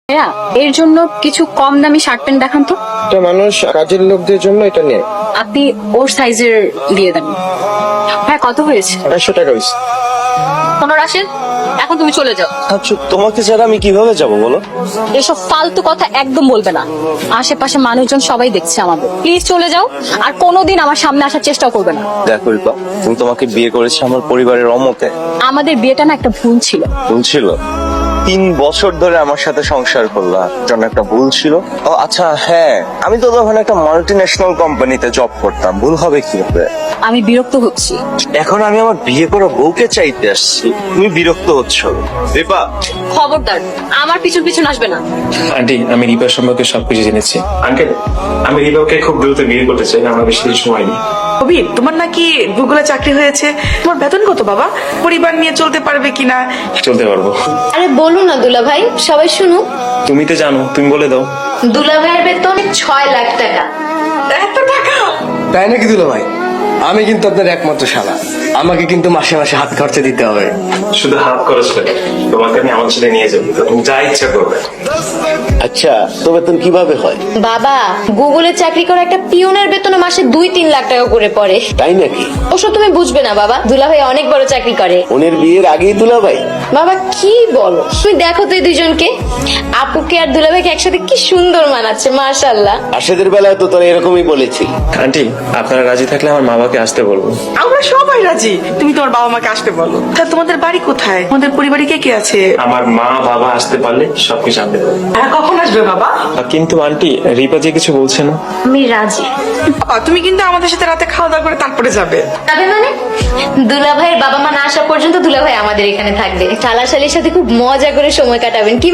ভাইয়া এর জন্য কিছু কম দামি শার্ট প্যান্ট দেখান তো। একটা মানুষ কাজের লোকদের জন্য এটা নেয়। আপনি ওর সাইজের দিয়ে দেন। হ্যাঁ কত হয়েছে? 500 টাকা হয়েছে। পনেরো আসেন, এখন তুমি চলে যাও। আচ্ছা তোমাকে ছাড়া আমি কিভাবে যাব বলো? এসব ফালতু কথা একদম বলবে না, আশেপাশে মানুষজন সবাই দেখছে আমাদের। প্লিজ চলে যাও, আর কোনোদিন আমার সামনে আসার চেষ্টাও করবে না। দেখো রিপা, তুমি তোমাকে বিয়ে করেছি আমার পরিবারের অমতে। আমাদের বিয়েটা না একটা ভুল ছিল। ভুল ছিল? 3 বছর ধরে আমার সাথে সংসার করলা, জন্য একটা ভুল ছিল। ও আচ্ছা হ্যাঁ, আমি তো তখন একটা মাল্টিন্যাশনাল কোম্পানিতে জব করতাম, ভুল হবে কিভাবে? আমি বিরক্ত হচ্ছি। এখন আমি আমার বিয়ে করা বউকে চাইতে আসছি, তুমি বিরক্ত হচ্ছ। রিপা খবরদার আমার পিছন পিছন আসবে না। আন্টি, আমি রিপার সম্পর্কে সবকিছু জেনেছি। আঙ্কেল, আমি রিপাকে খুব দ্রুত বিয়ে করতে চাই, আমার বেশি সময় নেই। কবির, তোমার নাকি গুগলে চাকরি হয়েছে, তোমার বেতন কত বাবা? পরিবার নিয়ে চলতে পারবে কিনা? চলতে পারবো। আরে বলুন না দুলা ভাই, সবাই শুনুক। তুমি তো জানো, তুমি বলে দাও। দুলা ভাইয়ের বেতন 6 লাখ টাকা। এত টাকা? তাই নাকি দুলা ভাই? আমি কিন্তু আপনার একমাত্র শালা, আমাকে কিন্তু মাসে মাসে হাত খরচা দিতে হবে। শুধু হাত খরচ করে তোমাকে আমি আমার সাথে নিয়ে যাবো, তুমি যা ইচ্ছা করবে। আচ্ছা তো বেতন কিভাবে হয়? বাবা, গুগলে চাকরি করা একটা পিয়নের বেতন মাসে 2-3 লাখ টাকা করে পড়ে। তাই নাকি? ওসব তুমি বুঝবে না বাবা, দুলা ভাই অনেক বড় চাকরি করে। ওনের বিয়ের আগেই দুলা ভাই? বাবা কি বলো, তুমি দেখো তো এই দুইজনকে, আপুকে আর দুলা ভাইকে একসাথে কি সুন্দর মানাচ্ছে, মাশাআল্লাহ। আশেদের বেলায় তো তোরা এরকমই বলেছি। আন্টি, আপনারা রাজি থাকলে আমার মা বাবাকে আসতে বলবো। আমরা সবাই রাজি, তুমি তোমার বাবা মাকে আসতে বলো। তা তোমাদের বাড়ি কোথায়? তোমাদের পরিবারে কে কে আছে? আমার মা বাবা আসতে পারলে সবকিছু আনতে পারবো। হ্যাঁ, কখন আসবে বাবা? কিন্তু আন্টি, রিপা যে কিছু বলছে না। আমি রাজি। বাবা, তুমি কিন্তু আমাদের সাথে রাতে খাওয়া দাওয়া করে তারপরে যাবে। যাবে মানে? দুলা ভাইয়ের বাবা মা না আসা পর্যন্ত দুলা ভাই আমাদের এখানে থাকবে, শালা শালির সাথে খুব মজা করে সময় কাটাবেন। কি